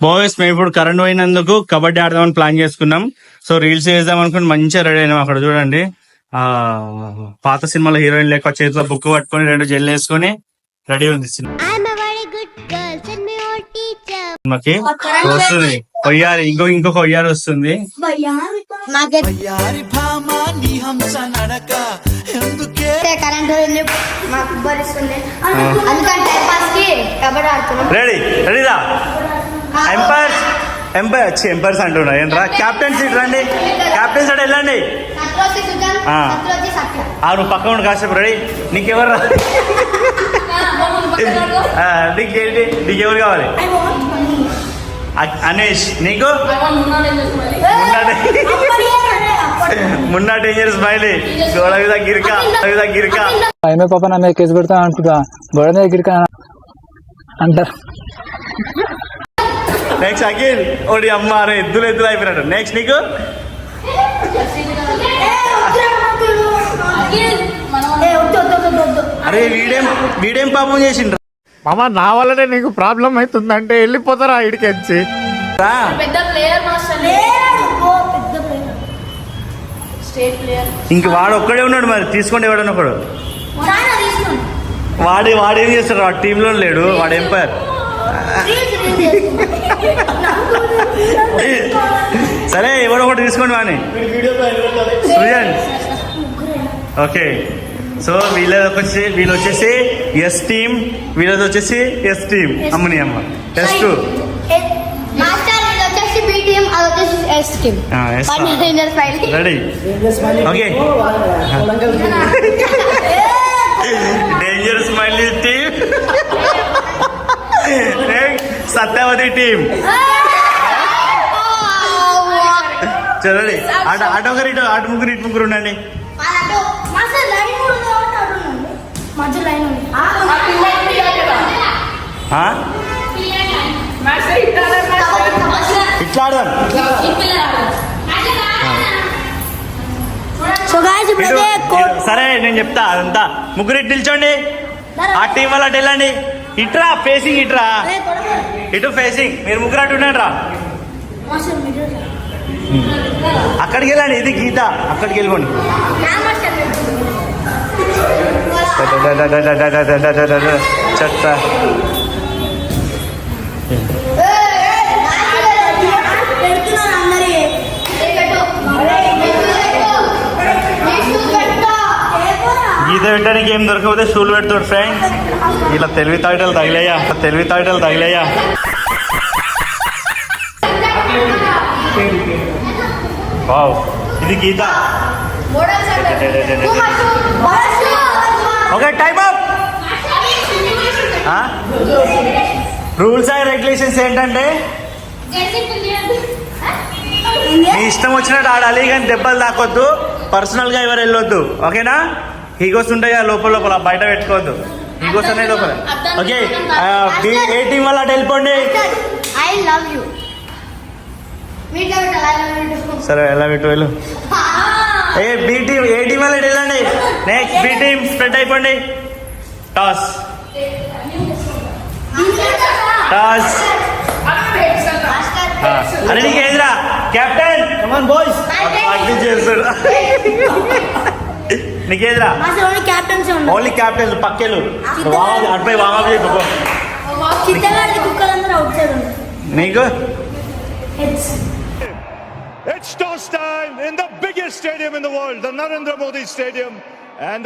Boys మేము ఇప్పుడు current పోయినందుకు kabaddi ఆడదామని plan చేసుకున్నాం. సో రీల్స్ చేద్దాం అనుకుని మంచిగా రెడీ అయినాం. అక్కడ చూడండి పాత సినిమాలో హీరోయిన్ లెక్క చేతిలో బుక్ పట్టుకొని 2 జెల్ వేసుకొని రెడీ ఉంది సినిమాకి. వస్తుంది కొయ్యారి, ఇంకొక కొయ్యారి వస్తుంది. రెడీ రెడీదా ఎంపైర్స్ అంటున్నా ఏంట్రా క్యాప్టెన్ సీట్ రండి, క్యాప్టెన్ సైడ్ వెళ్ళండి. నువ్వు పక్క ఉండి కాసేపు రెడీ. నీకెవరు నీకెవరు కావాలి? అనేష్. నీకు మున్నా డేంజర్ స్మైలీ గోడ మీద గిరికా అయినా పాప నా మీద కేసు పెడతా అంటున్నా, గోడ మీద గిరికా అంటారు. నెక్స్ట్ అఖిల్. ఓడి అమ్మ రే ఎద్దులు అయిపోయినాడు. నెక్స్ట్ నీకు అరే వీడేం పాపం చేసిండ్రు మామ. నా వల్లనే నీకు ప్రాబ్లం అవుతుందంటే వెళ్ళిపోతారా ఇడికి వచ్చి. ఇంక వాడు ఒక్కడే ఉన్నాడు, మరి తీసుకోండి ఎవడన్నా ఒకడు. వాడేం చేస్తాడు? వాడు టీంలో లేడు, వాడు ఎంపైర్. సరే ఎవడో ఒకటి తీసుకోండి వాడిని. సృజన్. ఓకే, సో వీళ్ళు వచ్చేసి ఎస్ టీమ్, వీళ్ళది వచ్చేసి ఎస్ టీమ్. అమ్మని అమ్మ S2. Ready? Okay. Danger smiley team, Satyavathi team. చలండి అటు ఒకరు అటు ముగ్గురు ఉండండి. ఇట్లా ఆడదాం. సరే నేను చెప్తా అదంతా. ముగ్గురు ఇటు నిల్చోండి, ఆ టీం వల్ల అటు వెళ్ళండి. ఇట్రా ఫేసింగ్, ఇటు ఫేసింగ్. మీరు ముగ్గురు అటు ఉండండి రా. అక్కడికి వెళ్ళండి, ఇది గీత. అక్కడికి వెళ్ళిపోండి. చెత్త. గీత పెట్టడానికి ఏం దొరకకపోతే షూలు పెడతాడు ఫ్రెండ్స్. ఇలా తెలివితేటలు తగిలేయా. వావ్, ఇది గీత. Okay, time up. Rules and regulations ఏంటంటే మీ ఇష్టం వచ్చినట్టు ఆడాలి, కానీ దెబ్బలు తాకొద్దు, పర్సనల్ గా ఎవరు వెళ్ళొద్దు. ఓకేనా? హీగోస్ ఉంటాయి లోపల, బయట పెట్టుకోవద్దు. హీగోస్ అనేది లోపల. ఓకే, ఏ టీం వల్ల అటు వెళ్ళిపోండి. సరే ఎలా పెట్టు వెళ్ళు. ఏ టీం వల్ల వెళ్ళండి. నెక్స్ట్ బి టీం స్ప్రెడ్ అయిపోండి. టాస్. అరే నీకు ఏదిరా కెప్టెన్? చేస్తాడు. నీకేదిరా? Only captains. పక్కేలు అటుపై వామప్ చేయకు. నీకు It's toss time in the biggest stadium in the world, the Narendra Modi Stadium, and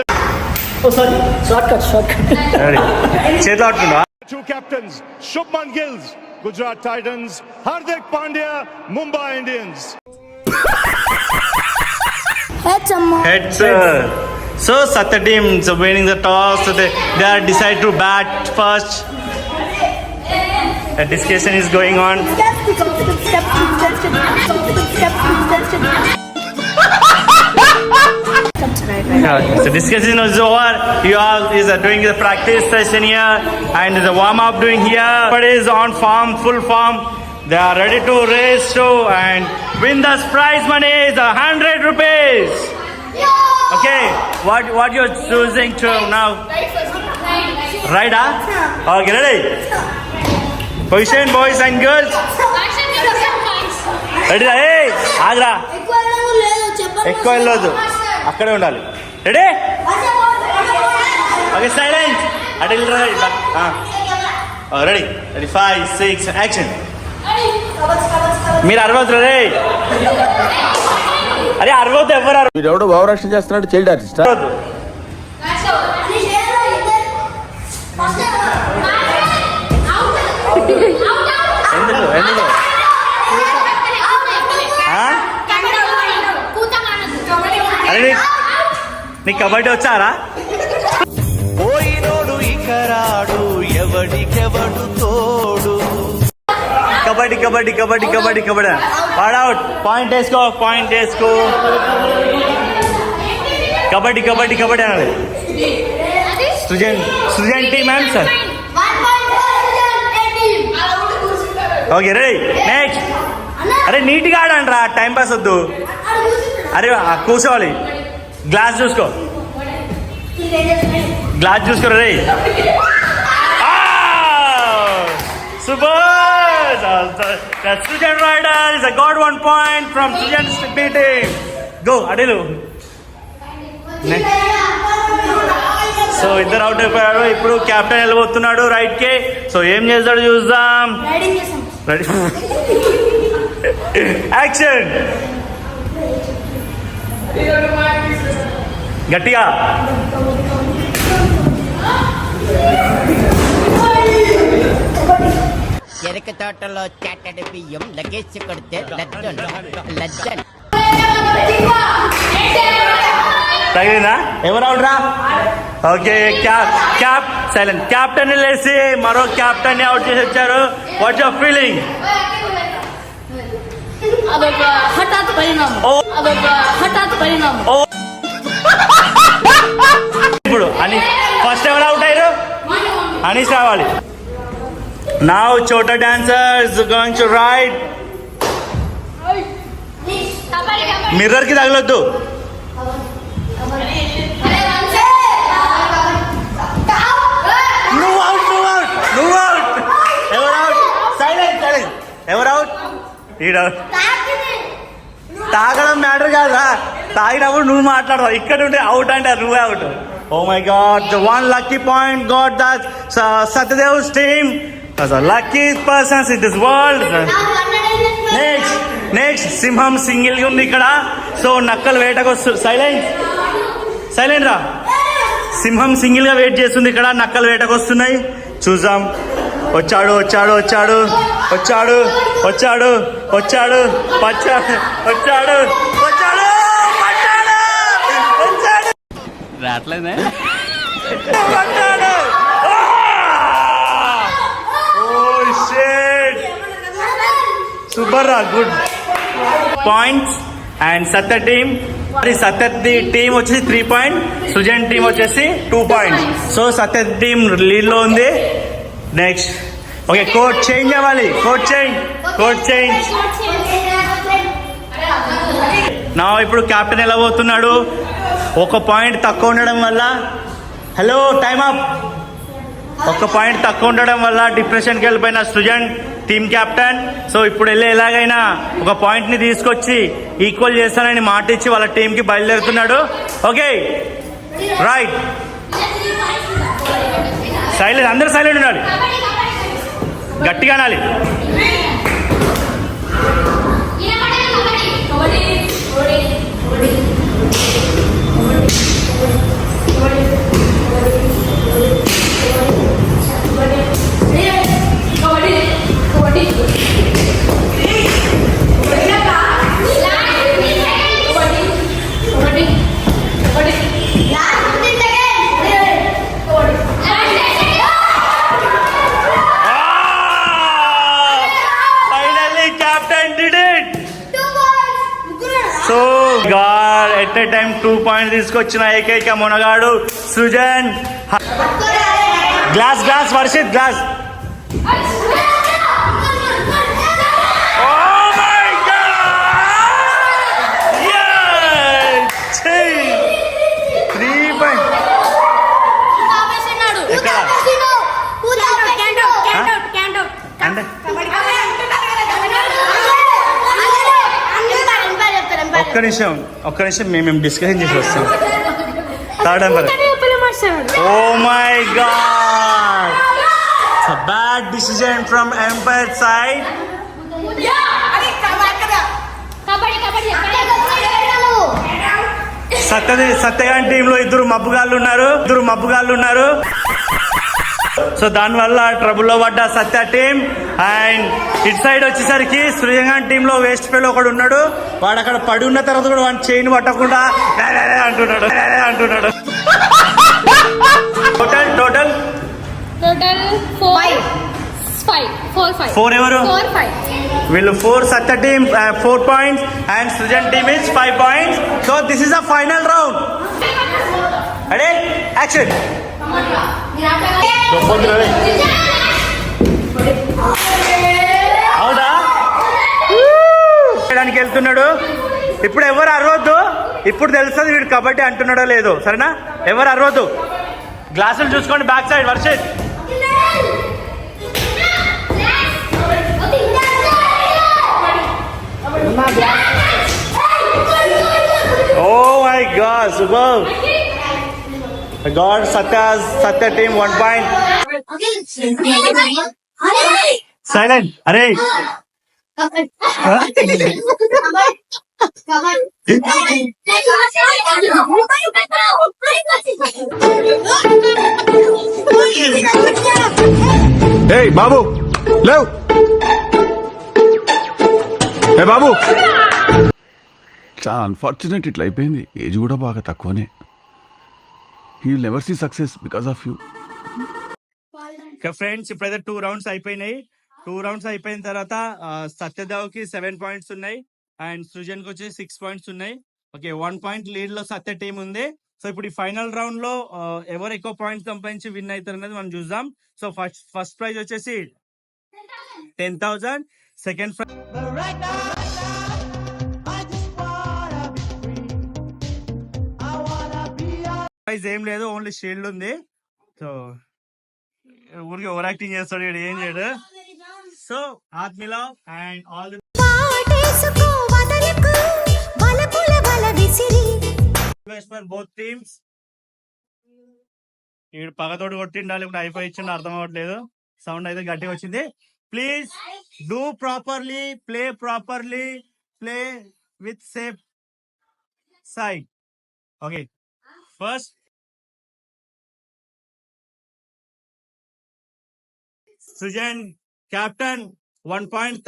చేతిలో ఆడుతుందా? two captains, Shubman Gills, Gujarat Titans, Hardik Pandya, Mumbai Indians. Heads. So Satya team is winning the toss. So they are decide to bat first. A discussion is going on. So discussion is over. You all is doing the practice session here and the warm up doing here. But is on form, full form. They are ready to race show and win the prize money is 100 rupees. Okay, what you're choosing to now? Right? Okay, ready? Position boys and girls. Ready? ఏ ఆగ్రా, ఎక్కువ వెళ్ళొద్దు, అక్కడే ఉండాలి. Ready? Okay silent. అటు ready? Ready 5 6 action. మీరు అరవద్దు రే. అరే అరవద్దు, ఎవరు వీడెవడో భావరక్షణ చేస్తున్నాడు, చైల్డ్ ఆర్టిస్ట్. అరవద్దు. ఎందుకు ఎందుకు అరే నీ కబడ్డీ వచ్చారా? పోయినోడు ఇకరాడు ఎవడికెవడు తోడు. కబడ్డీ కబడ్డీ కబడ్డీ కబడ్డీ కబడ్డీ. పాడౌట్. పాయింట్ వేసుకో, పాయింట్ వేసుకో. కబడ్డీ కబడ్డీ కబడ్డీ అనాలి. Srujan Srujan team ma'am sir. Okay ready next. అరే నీట్గా ఆడండి రా, టైం పాస్ వద్దు. అరే కూర్చోవాలి. గ్లాస్ చూసుకో, గ్లాస్ చూసుకో. రే super. Sujan Riders got 1 point from Sujan's team. Go Adilu. So ఇద్దరు అవుట్ అయిపోయారు. ఇప్పుడు కెప్టెన్ వెళ్ళబోతున్నాడు రైట్ కి. సో ఏం చేస్తాడు చూద్దాం. Ready action. గట్టిగా. చెరక తోటలో చాటడి బియ్యం లగేసి కొడితే లజ్జన్ లజ్జన్. తగిలిందా? ఎవరు అవుట్ రా? Okay cap silent. క్యాప్టెన్ లేసి మరో క్యాప్టెన్ ని అవుట్ చేసి వచ్చారు. What's your feeling? అదొక హఠాత్ పరిణామం. అదొక హఠాత్ పరిణామం. ఇప్పుడు అని ఫస్ట్ ఎవరు అవుట్ అయ్యారు? అనీష్ రావాలి. నౌ చోటా dancers going to raid. Mirror కి తగలొద్దు. నువ్వు అవుట్, నువ్వు అవుట్, నువ్వు అవుట్. ఎవరు అవుట్? Silent silent. ఎవరు అవుట్? ఈడౌట్. తాగడం మ్యాటర్ కాదురా, తాగినప్పుడు నువ్వు మాట్లాడతావు. ఇక్కడ ఉంటే అవుట్ అంటే నువ్వే out. Oh my god, the 1 lucky point got that Satyadev's team as a lucky persons in this world. Next సింహం సింగిల్ గా ఉంది ఇక్కడ. సో నక్కలు వేటకు వస్తు. సైలెంట్ సైలెంట్ రా. సింహం సింగిల్ గా వెయిట్ చేస్తుంది ఇక్కడ. నక్కలు వేటకు వస్తున్నాయి. చూద్దాం. వచ్చాడు వచ్చాడు వచ్చాడు వచ్చాడు వచ్చాడు వచ్చాడు వచ్చాడు వచ్చాడు వచ్చాడు వచ్చాడు రావట్లేదే. వచ్చాడు. Oh shit. సూపర్ రా, good points. And Satya team, Satya team వచ్చేసి 3 పాయింట్, సుజన్ టీం వచ్చేసి 2 point. So Satya team lead లో ఉంది. నెక్స్ట్ ఓకే కోడ్ చేంజ్ అవ్వాలి. Code change, code change. నా ఇప్పుడు కెప్టెన్ ఎలా పోతున్నాడు? 1 పాయింట్ తక్కువ ఉండడం వల్ల, హలో టైమ్ అప్, 1 పాయింట్ తక్కువ ఉండడం వల్ల డిప్రెషన్కి వెళ్ళిపోయిన సృజన్ టీమ్ కెప్టెన్. సో ఇప్పుడు వెళ్ళి ఎలాగైనా 1 పాయింట్ ని తీసుకొచ్చి ఈక్వల్ చేస్తానని మాట ఇచ్చి వాళ్ళ టీం కి బయలుదేరుతున్నాడు. Okay right. సైలెంట్, అందరూ సైలెంట్ ఉండాలి, గట్టిగా అనాలి. So god at a time 2 point తీసుకొచ్చిన ఏకైక మునగాడు Srujan. Glass glass Varshith glass. అంటే ఒక్క నిమిషం మేము డిస్కషన్ చేసి వస్తాం. Third number. Oh my god, bad decision from umpire side. సత్యగాని టీంలో ఇద్దరు మబ్బుగాళ్ళు ఉన్నారు. సో దానివల్ల ట్రబుల్లో పడ్డ సత్య టీం. అండ్ ఇటు సైడ్ వచ్చేసరికి సృజన్ టీంలో వేస్ట్ ఫెలో ఒకడు ఉన్నాడు. వాడు అక్కడ పడి ఉన్న తర్వాత కూడా వాడిని చైన్ పట్టకుండా అంటున్నాడు. టోటల్ 4 ఎవరు? వీళ్ళు 4 Satya team 4 points and Srujan team is 5 points. So this is the final round. అడే యాక్షన్. అవునా చేయడానికి వెళ్తున్నాడు. ఇప్పుడు ఎవరు అరవద్దు. ఇప్పుడు తెలుస్తుంది వీడు కబడ్డీ అంటున్నాడో లేదో. సరేనా? ఎవరు అరవద్దు. గ్లాసులు చూసుకోండి back side. Varshith. Oh my God, super. God, Satya team 1 point. Silent. Arey. Hey, బాబు లేవ్. ఏ బాబు. చాలా అన్ఫార్చునేట్ ఇట్లా అయిపోయింది. ఏజ్ కూడా బాగా తక్కువనే. He will never see success because of you. Friends ఇప్పుడైతే 2 రౌండ్స్ అయిపోయినాయి. 2 రౌండ్స్ అయిపోయిన తర్వాత సత్యదేవ్కి 7 పాయింట్స్ ఉన్నాయి అండ్ సృజన్ కి వచ్చి 6 పాయింట్స్ ఉన్నాయి. ఓకే, 1 పాయింట్ లీడ్ లో సత్య టీం ఉంది. సో ఇప్పుడు ఈ ఫైనల్ రౌండ్ లో ఎవరు ఎక్కువ పాయింట్స్ సంపాదించి విన్ అవుతారు అనేది మనం చూద్దాం. సో ఫస్ట్ ప్రైజ్ వచ్చేసి 10,000. సెకండ్ ప్రైజ్ ఏం లేదు, ఓన్లీ షీల్డ్ ఉంది. సో ఊరికి ఓవర్ యాక్టింగ్ చేస్తాడు, ఏం చేయడు. సో ఆత్మిలా and all the for both teams. ఈడు పగతోడు కొట్టిండాలి, ఇప్పుడు హైఫై ఇచ్చిండు, అర్థం అవ్వట్లేదు. సౌండ్ అయితే గట్టిగా వచ్చింది. Please do properly, play with safe side. Okay, first Srujan captain 1 point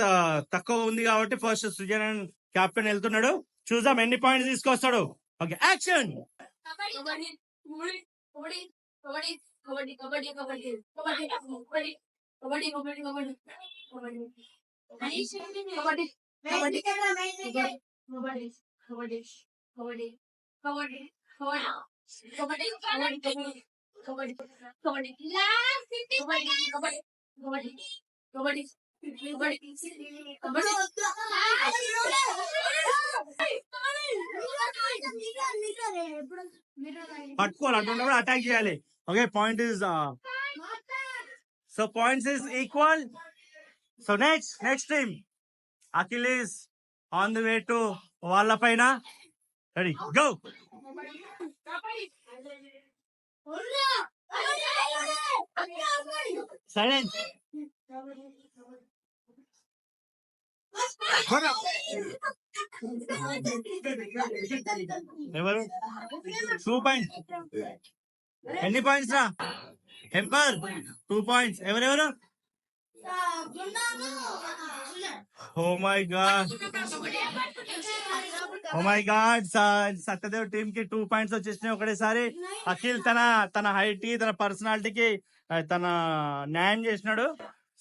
తక్కువ ఉంది కాబట్టి ఫస్ట్ సృజన్ అండ్ కెప్టెన్ వెళ్తున్నాడు. చూద్దాం ఎన్ని పాయింట్స్ తీసుకొస్తాడు. Okay, action. పట్టుకోవాలి, అటువంటి అటాక్ చేయాలి. Okay, point is so points is equal. So next team Akhil is on the way to వాళ్ళ పైన. Ready, go. సైలెంట్. ఎవరు 2 పాయింట్స్? ఎన్ని పాయింట్స్ రా? Umpire 2 points. ఎవరెవరు? Oh my god, Satyadev team కి 2 పాయింట్స్ వచ్చేసినాయి ఒకటేసారి. అఖిల్ తన హైట్ కి, తన పర్సనాలిటీకి తన న్యాయం చేసినాడు.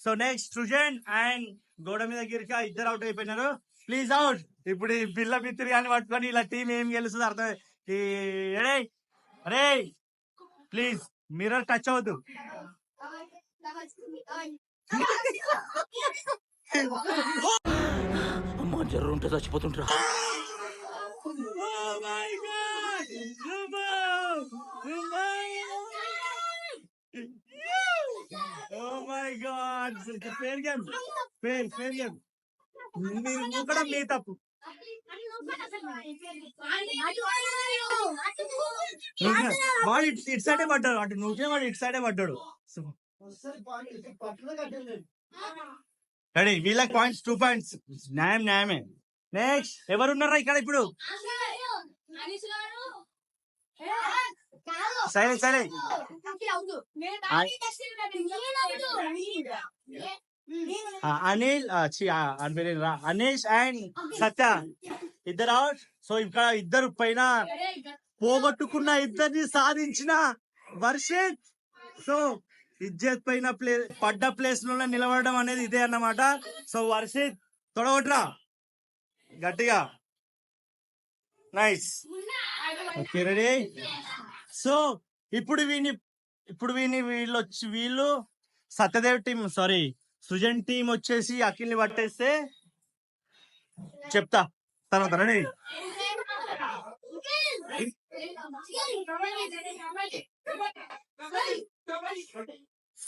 సో నెక్స్ట్ సృజన్ అండ్ గోడ మీద గిరిక ఇద్దరు అవుట్ అయిపోయినారు. Please out. ఇప్పుడు ఈ పిల్ల మిత్రి కానీ పట్టుకొని ఇలా టీం ఏం గెలుస్తుంది అర్థం. అరే ప్లీజ్ మిర్రర్ టచ్ అవ్వద్దు. అమ్మా, జర్రు ఉంటే చచ్చిపోతుంటా. Oh my God! Fair game. Fair game. మీరు కూడా మీ తప్పు. వాడు ఇటు సైడే పడ్డాడు, అటు నువ్వే వాడు ఇటు సైడే పడ్డాడు. రెడీ, వీళ్ళకి పాయింట్స్ 2 పాయింట్స్. న్యాయమే. నెక్స్ట్ ఎవరున్నారా ఇక్కడ ఇప్పుడు? సరే సరే, అనిల్ అనీష్ అండ్ సత్య ఇద్దరు అవుట్. సో ఇక్కడ ఇద్దరు పైన పోగొట్టుకున్న ఇద్దరిని సాధించిన వర్షిత్. సో ఇజ్జత్ పైన పడ్డ ప్లేస్ లో నిలబడడం అనేది ఇదే అన్నమాట. సో వర్షిత్ తొడగొట్రా గట్టిగా. నైస్. Okay ready. సో ఇప్పుడు వీళ్ళు Satyadev team, sorry Srujan team వచ్చేసి అఖిల్ని పట్టేస్తే చెప్తా తర్వాత. రెడీ.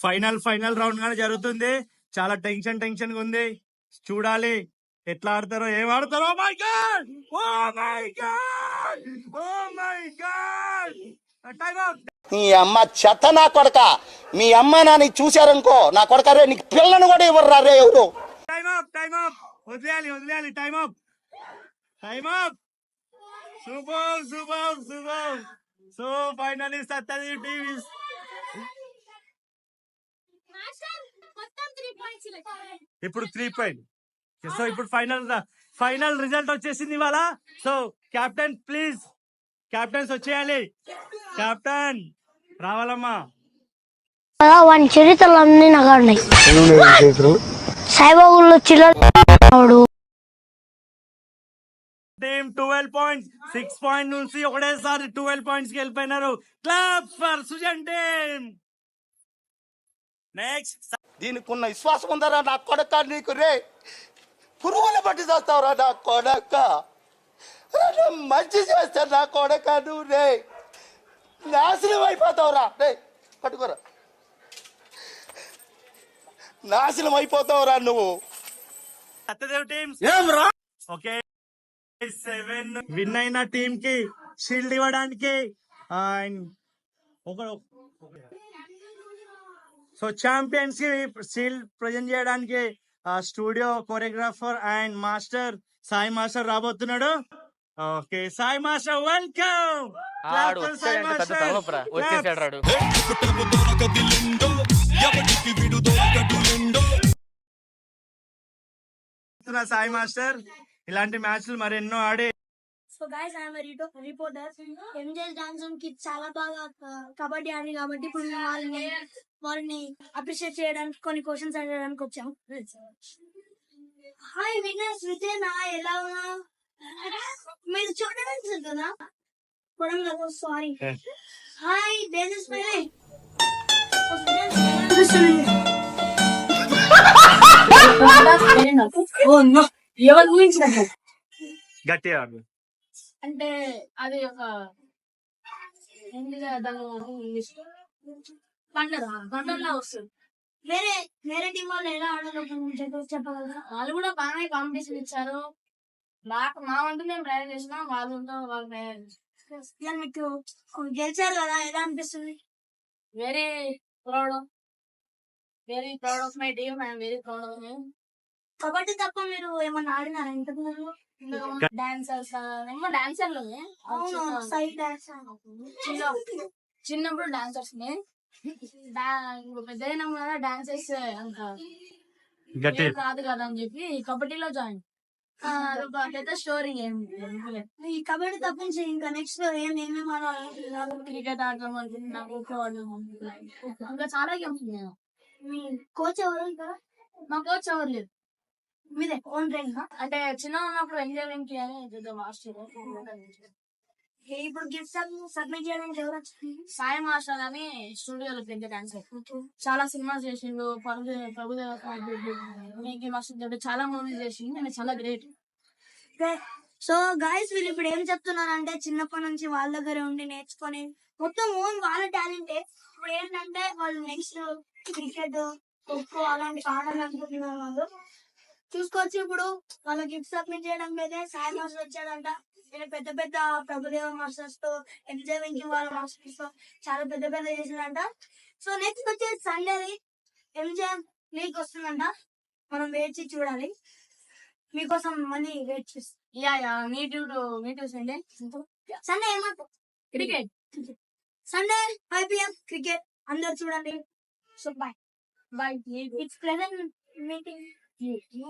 ఫైనల్ రౌండ్ గానే జరుగుతుంది. చాలా టెన్షన్ గా ఉంది. చూడాలి ఎట్లా ఆడతారో, ఏం ఆడతారో. Oh my god, oh my god, oh my god. Time out. నీ అమ్మ చెత్త నా కొడక, మీ అమ్మ నాని చూశారనుకో నా కొడక రే, నీకు పిల్లను కూడా ఇవ్వరు రే ఎవరు. Time up. వదిలేయాలి. Time up. Super. So finally Satyadev team ఇప్పుడు 3 పాయింట్. సో ఇప్పుడు ఫైనల్ రిజల్ట్ వచ్చేసింది ఇవాళ. సో కెప్టెన్ ప్లీజ్, కెప్టెన్స్ వచ్చేయాలి. కెప్టెన్ రావాలమ్మా. వాని చరిత్రలు అన్ని నాకు ఉన్నాయి. సాయిబాబులో చిల్లడు టీమ్ 12 పాయింట్స్, 6 పాయింట్ నుంచి ఒకటేసారి 12 పాయింట్స్ కి వెళ్ళిపోయినారు. Clap for Sujan team. Next. దీనికి ఉన్న విశ్వాసం ఉందరా నా కొడక నీకు రే, పురుగులు పట్టి చేస్తావురా నా కొడక. మంచి చేస్తా నా కొడక, నువ్వు రే నాశనం అయిపోతావురా రే. పట్టుకోరా, నాశనం అయిపోతావురా నువ్వు. సత్యదేవ్ టీమ్ ఓకే 7 విన్ అయిన టీమ్ కి షీల్డ్ ఇవ్వడానికి అండ్ సో ఛాంపియన్స్ కి షీల్డ్ ప్రజెంట్ చేయడానికి studio choreographer and master Sai master రాబోతున్నాడు. Okay Sai master, welcome. Sai master ఇలాంటి మ్యాచ్లు మరెన్నో ఆడి. So guys I am reporter. MJS dance కి చాలా బాగా కబడ్డీ ఆడి కాబట్టి ఇప్పుడు వాళ్ళని అప్రిషియేట్ చేయడానికి కొన్ని క్వశ్చన్స్ అడగడానికి వచ్చాం. హాయ్ విన్నర్స్, విజయనా ఎలా ఉన్నా? మీరు చూడడానికి కదా కొడంగల్. సారీ. హాయ్ డేనిస్ మేరే ఎవరు ఊహించినట్టు గట్టిగా అంటే అది ఒక పండుగ వస్తుంది. వేరే టీం వాళ్ళు ఎలా ఆడాలో చెప్పగలరా? వాళ్ళు కూడా బాగానే కాంపిటీషన్ ఇచ్చారు. మా వంతు మేము ప్రయాణం చేసినా, వాళ్ళు ప్రయాణం చేస్తారు. మీకు గెలిచారు కదా, ఎలా అనిపిస్తుంది? Very proud of my team. I'm very proud of my. Kabaddi తప్ప మీరు ఏమన్నా ఆడినారా ఇంతకు ముందు? డాన్సర్స్ డాన్సర్లు సైడ్ డాన్స్ చిన్నప్పుడు డాన్సర్స్ పెద్ద కదా డాన్సర్స్ అంత రాదు కదా అని చెప్పి కబడ్డీలో జాయిన్. అదొక పెద్ద స్టోరీ. ఈ కబడ్డీ తప్పించి ఇంకా నెక్స్ట్ ఏమేమి క్రికెట్ ఆడడం అనుకుంటున్నా, ఖోఖో ఆడడం అనుకుంటున్నా, ఇంకా చాలా గేమ్స్ ఉన్నాయి. మీ కోచ్ ఎవరు ఇక్కడ? మా కోచ్ ఎవరు లేదు, మీదే ఓన్ ట్రైన్. అంటే చిన్న ఉన్నప్పుడు ఎంజాయ్మెంట్ చేయాలి మాస్టర్. ఇప్పుడు గిఫ్ట్స్ సబ్మిట్ చేయడానికి ఎవరు వచ్చింది? సాయి మాస్టర్ అని స్టూడియోలో పెద్ద డాన్సర్, చాలా సినిమాస్ చేసిండు. ప్రభుదేవ మాస్టర్ చాలా మూవీస్ చేసిండు. నేను చాలా గ్రేట్. సో గైస్ వీళ్ళు ఇప్పుడు ఏం చెప్తున్నారంటే చిన్నప్పటి నుంచి వాళ్ళ దగ్గర ఉండి నేర్చుకొని మొత్తం ఓన్ వాళ్ళ టాలెంటే. ఇప్పుడు ఏంటంటే వాళ్ళు నెక్స్ట్ క్రికెట్, ఖోఖో అలాంటి ఆడాలనుకుంటున్నారు వాళ్ళు. చూసుకోవచ్చు. ఇప్పుడు వాళ్ళ గిఫ్ట్ సబ్మిట్ చేయడం మీదే సాయి మాస్టర్ వచ్చాడంట. నేను పెద్ద పెద్ద ప్రభుదేవ మాస్టర్స్ తో ఎంజాయ్ వెంకింగ్ వాళ్ళ మాస్టర్స్ తో చాలా పెద్ద పెద్ద చేసిందంట. సో నెక్స్ట్ వచ్చేసి సండే ఎంజే లీగ్ వస్తుందంట. మనం వెయిట్ చేసి చూడాలి. మీకోసం మళ్ళీ వెయిట్ చేస్తాం. యా మీ టు సండే ఏమంటారు? క్రికెట్ సండే 5 PM క్రికెట్ అందరు చూడండి. So bye. Bye. It's pleasant meeting you.